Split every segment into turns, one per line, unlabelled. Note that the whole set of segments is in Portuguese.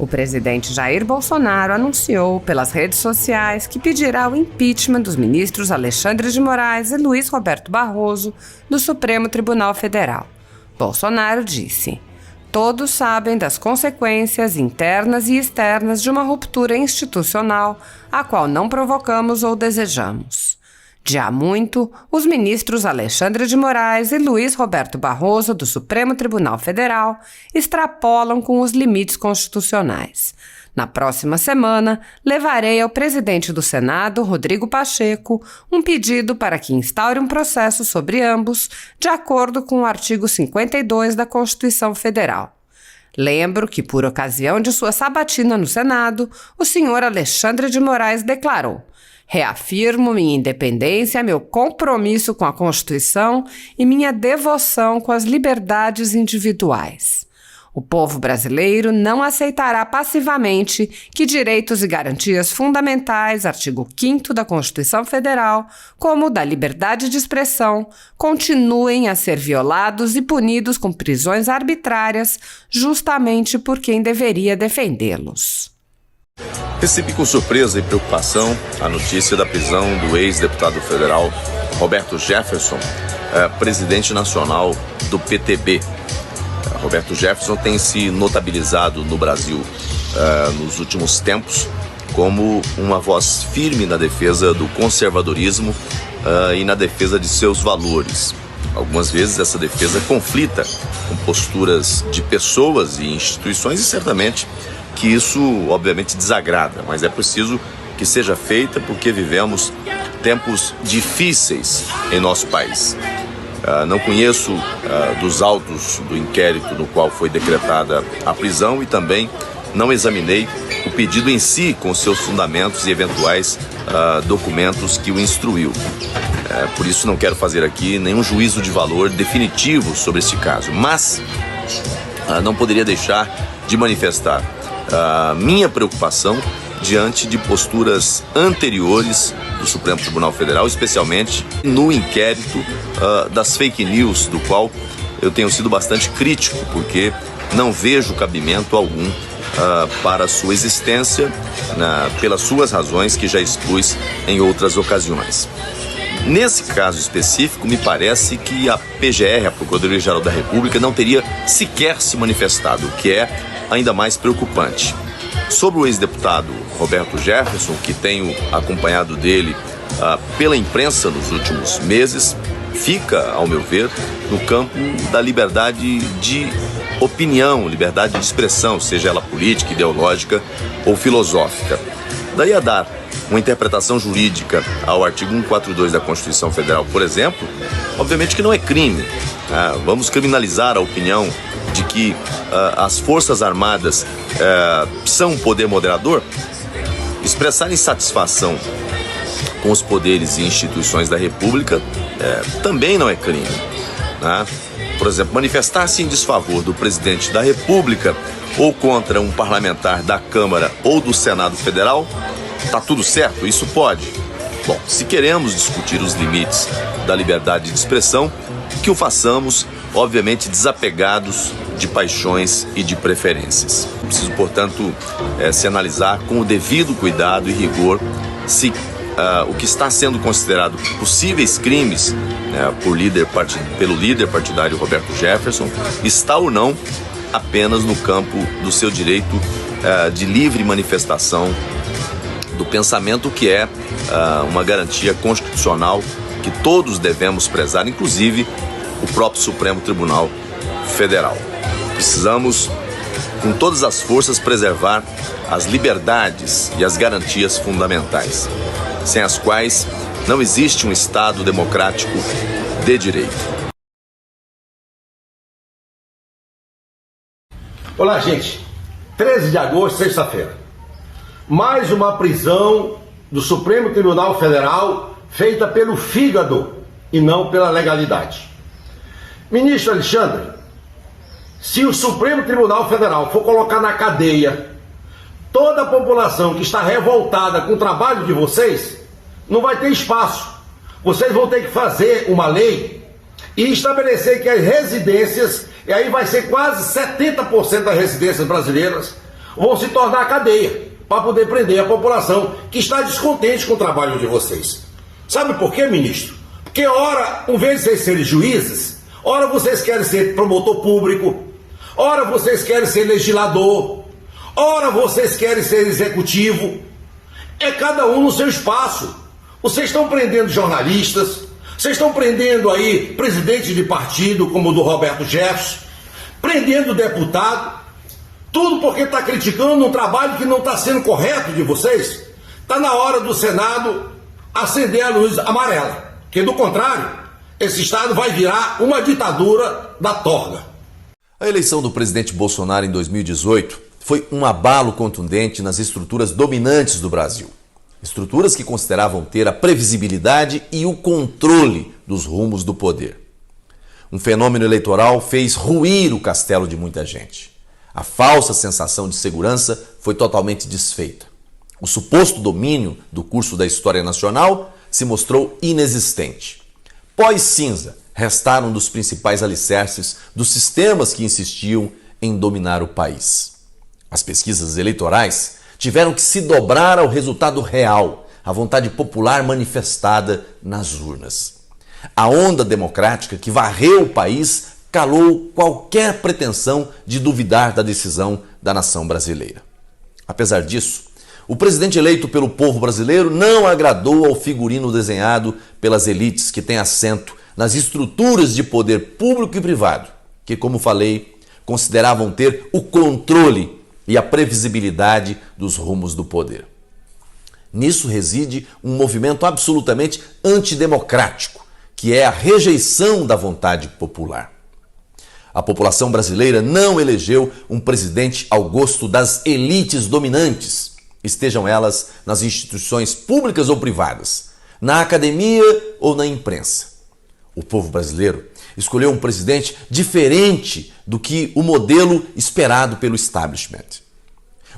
O presidente Jair Bolsonaro anunciou pelas redes sociais que pedirá o impeachment dos ministros Alexandre de Moraes e Luiz Roberto Barroso do Supremo Tribunal Federal. Bolsonaro disse: "Todos sabem das consequências internas e externas de uma ruptura institucional, a qual não provocamos ou desejamos. De há muito, os ministros Alexandre de Moraes e Luiz Roberto Barroso do Supremo Tribunal Federal extrapolam com os limites constitucionais. Na próxima semana, levarei ao presidente do Senado, Rodrigo Pacheco, um pedido para que instaure um processo sobre ambos, de acordo com o artigo 52 da Constituição Federal. Lembro que, por ocasião de sua sabatina no Senado, o senhor Alexandre de Moraes declarou: "Reafirmo minha independência, meu compromisso com a Constituição e minha devoção com as liberdades individuais. O povo brasileiro não aceitará passivamente que direitos e garantias fundamentais, artigo 5º da Constituição Federal, como o da liberdade de expressão, continuem a ser violados e punidos com prisões arbitrárias, justamente por quem deveria defendê-los."
Recebi com surpresa e preocupação a notícia da prisão do ex-deputado federal Roberto Jefferson, presidente nacional do PTB. Roberto Jefferson tem se notabilizado no Brasil nos últimos tempos como uma voz firme na defesa do conservadorismo e na defesa de seus valores. Algumas vezes essa defesa conflita com posturas de pessoas e instituições e certamente que isso obviamente desagrada, mas é preciso que seja feita porque vivemos tempos difíceis em nosso país. Não conheço dos autos do inquérito no qual foi decretada a prisão e também não examinei o pedido em si com seus fundamentos e eventuais documentos que o instruiu. Por isso não quero fazer aqui nenhum juízo de valor definitivo sobre este caso, mas não poderia deixar de manifestar minha preocupação diante de posturas anteriores do Supremo Tribunal Federal, especialmente no inquérito das fake news, do qual eu tenho sido bastante crítico, porque não vejo cabimento algum para sua existência, pelas suas razões que já expus em outras ocasiões. Nesse caso específico, me parece que a PGR, a Procuradoria-Geral da República, não teria sequer se manifestado, o que é ainda mais preocupante. Sobre o ex-deputado Roberto Jefferson, que tenho acompanhado dele pela imprensa nos últimos meses, fica, ao meu ver, no campo da liberdade de opinião, liberdade de expressão, seja ela política, ideológica ou filosófica. Daí a dar uma interpretação jurídica ao artigo 142 da Constituição Federal, por exemplo, obviamente que não é crime. Vamos criminalizar a opinião de que as Forças Armadas são um poder moderador? Expressar insatisfação com os poderes e instituições da República também não é crime. Por exemplo, manifestar-se em desfavor do presidente da República ou contra um parlamentar da Câmara ou do Senado Federal, tá tudo certo? Isso pode. Bom, se queremos discutir os limites da liberdade de expressão, que o façamos, obviamente, desapegados de paixões e de preferências. Preciso, portanto, se analisar com o devido cuidado e rigor se o que está sendo considerado possíveis crimes pelo líder partidário Roberto Jefferson está ou não apenas no campo do seu direito de livre manifestação do pensamento, que é uma garantia constitucional que todos devemos prezar, inclusive o próprio Supremo Tribunal Federal. Precisamos, com todas as forças, preservar as liberdades e as garantias fundamentais, sem as quais não existe um Estado democrático de direito.
Olá, gente. 13 de agosto, sexta-feira. Mais uma prisão do Supremo Tribunal Federal feita pelo fígado e não pela legalidade. Ministro Alexandre, se o Supremo Tribunal Federal for colocar na cadeia toda a população que está revoltada com o trabalho de vocês, não vai ter espaço. Vocês vão ter que fazer uma lei e estabelecer que as residências, e aí vai ser quase 70% das residências brasileiras, vão se tornar a cadeia para poder prender a população que está descontente com o trabalho de vocês. Sabe por quê, ministro? Porque ora, em vez de vocês serem juízes, ora vocês querem ser promotor público, ora vocês querem ser legislador, ora vocês querem ser executivo. É cada um no seu espaço. Vocês estão prendendo jornalistas, vocês estão prendendo aí presidente de partido, como o do Roberto Jefferson, prendendo deputado, tudo porque está criticando um trabalho que não está sendo correto de vocês. Está na hora do Senado acender a luz amarela, porque do contrário, esse Estado vai virar uma ditadura da torga.
A eleição do presidente Bolsonaro em 2018 foi um abalo contundente nas estruturas dominantes do Brasil. Estruturas que consideravam ter a previsibilidade e o controle dos rumos do poder. Um fenômeno eleitoral fez ruir o castelo de muita gente. A falsa sensação de segurança foi totalmente desfeita. O suposto domínio do curso da história nacional se mostrou inexistente. Pós-cinza, restaram dos principais alicerces dos sistemas que insistiam em dominar o país. As pesquisas eleitorais tiveram que se dobrar ao resultado real, a vontade popular manifestada nas urnas. A onda democrática que varreu o país calou qualquer pretensão de duvidar da decisão da nação brasileira. Apesar disso, o presidente eleito pelo povo brasileiro não agradou ao figurino desenhado pelas elites que têm assento nas estruturas de poder público e privado, que, como falei, consideravam ter o controle e a previsibilidade dos rumos do poder. Nisso reside um movimento absolutamente antidemocrático, que é a rejeição da vontade popular. A população brasileira não elegeu um presidente ao gosto das elites dominantes, estejam elas nas instituições públicas ou privadas, na academia ou na imprensa. O povo brasileiro escolheu um presidente diferente do que o modelo esperado pelo establishment.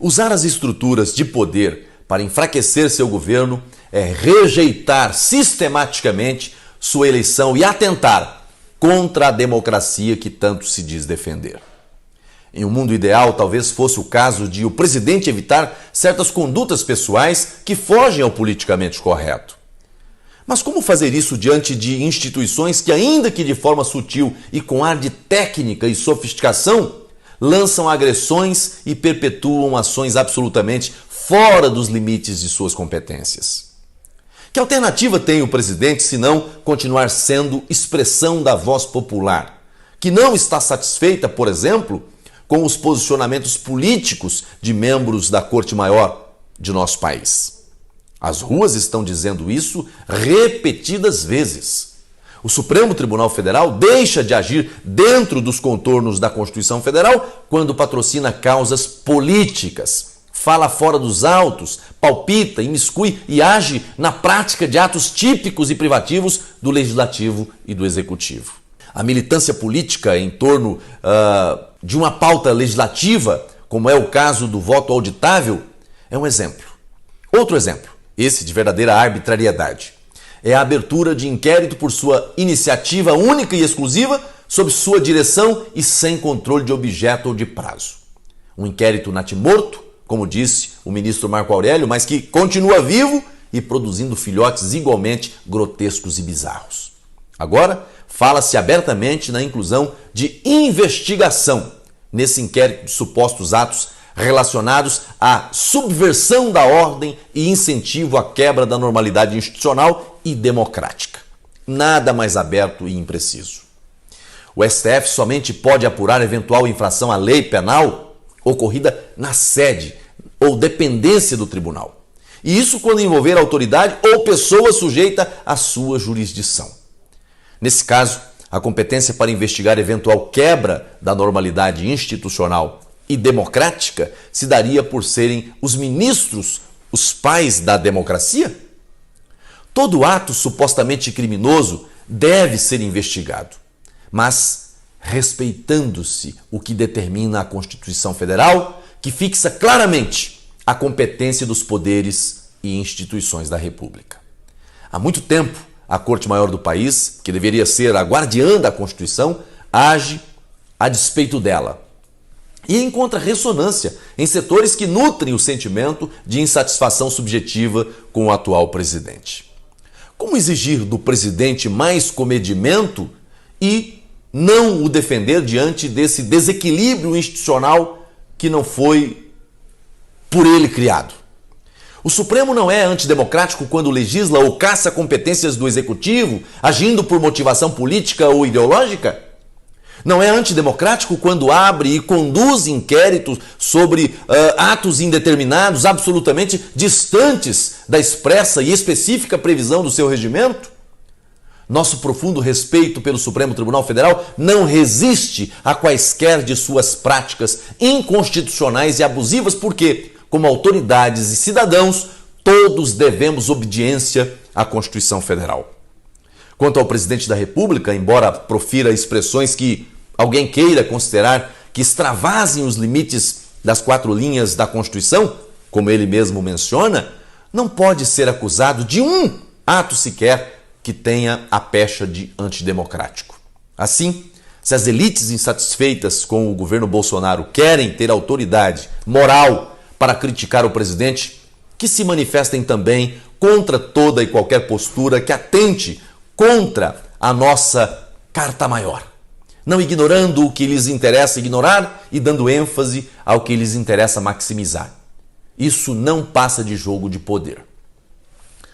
Usar as estruturas de poder para enfraquecer seu governo é rejeitar sistematicamente sua eleição e atentar contra a democracia que tanto se diz defender. Em um mundo ideal, talvez fosse o caso de o presidente evitar certas condutas pessoais que fogem ao politicamente correto. Mas como fazer isso diante de instituições que, ainda que de forma sutil e com ar de técnica e sofisticação, lançam agressões e perpetuam ações absolutamente fora dos limites de suas competências? Que alternativa tem o presidente senão continuar sendo expressão da voz popular, que não está satisfeita, por exemplo, com os posicionamentos políticos de membros da Corte Maior de nosso país? As ruas estão dizendo isso repetidas vezes. O Supremo Tribunal Federal deixa de agir dentro dos contornos da Constituição Federal quando patrocina causas políticas, fala fora dos autos, palpita, imiscui e age na prática de atos típicos e privativos do Legislativo e do Executivo. A militância política em torno de uma pauta legislativa, como é o caso do voto auditável, é um exemplo. Outro exemplo, esse de verdadeira arbitrariedade, é a abertura de inquérito por sua iniciativa única e exclusiva, sob sua direção e sem controle de objeto ou de prazo. Um inquérito natimorto, como disse o ministro Marco Aurélio, mas que continua vivo e produzindo filhotes igualmente grotescos e bizarros. Agora, fala-se abertamente na inclusão de investigação nesse inquérito de supostos atos relacionados à subversão da ordem e incentivo à quebra da normalidade institucional e democrática. Nada mais aberto e impreciso. O STF somente pode apurar eventual infração à lei penal ocorrida na sede ou dependência do tribunal. E isso quando envolver autoridade ou pessoa sujeita à sua jurisdição. Nesse caso, a competência para investigar eventual quebra da normalidade institucional e democrática se daria por serem os ministros os pais da democracia? Todo ato supostamente criminoso deve ser investigado, mas respeitando-se o que determina a Constituição Federal, que fixa claramente a competência dos poderes e instituições da República. Há muito tempo, a Corte Maior do país, que deveria ser a guardiã da Constituição, age a despeito dela.
e encontra ressonância em setores que nutrem o sentimento de insatisfação subjetiva com o atual presidente. Como exigir do presidente mais comedimento e não o defender diante desse desequilíbrio institucional que não foi por ele criado? O Supremo não é antidemocrático quando legisla ou caça competências do Executivo, agindo por motivação política ou ideológica? Não é antidemocrático quando abre e conduz inquéritos sobre atos indeterminados, absolutamente distantes da expressa e específica previsão do seu regimento? Nosso profundo respeito pelo Supremo Tribunal Federal não resiste a quaisquer de suas práticas inconstitucionais e abusivas, porque, como autoridades e cidadãos, todos devemos obediência à Constituição Federal. Quanto ao presidente da República, embora profira expressões que alguém queira considerar que extravasem os limites das 4 linhas da Constituição, como ele mesmo menciona, não pode ser acusado de um ato sequer que tenha a pecha de antidemocrático. Assim, se as elites insatisfeitas com o governo Bolsonaro querem ter autoridade moral para criticar o presidente, que se manifestem também contra toda e qualquer postura que atente contra a nossa Carta Maior, não ignorando o que lhes interessa ignorar e dando ênfase ao que lhes interessa maximizar. Isso não passa de jogo de poder.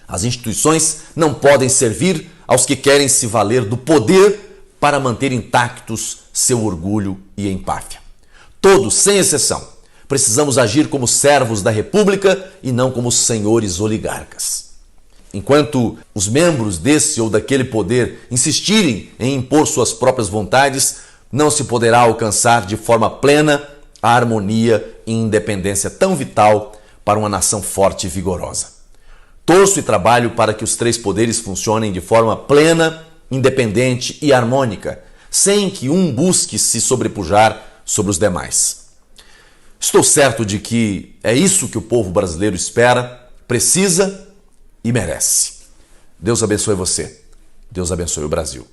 As instituições não podem servir aos que querem se valer do poder para manter intactos seu orgulho e empáfia. Todos, sem exceção, precisamos agir como servos da República e não como senhores oligarcas. Enquanto os membros desse ou daquele poder insistirem em impor suas próprias vontades, não se poderá alcançar de forma plena a harmonia e independência tão vital para uma nação forte e vigorosa. Torço e trabalho para que os 3 poderes funcionem de forma plena, independente e harmônica, sem que um busque se sobrepujar sobre os demais. Estou certo de que é isso que o povo brasileiro espera, precisa e merece. Deus abençoe você. Deus abençoe o Brasil.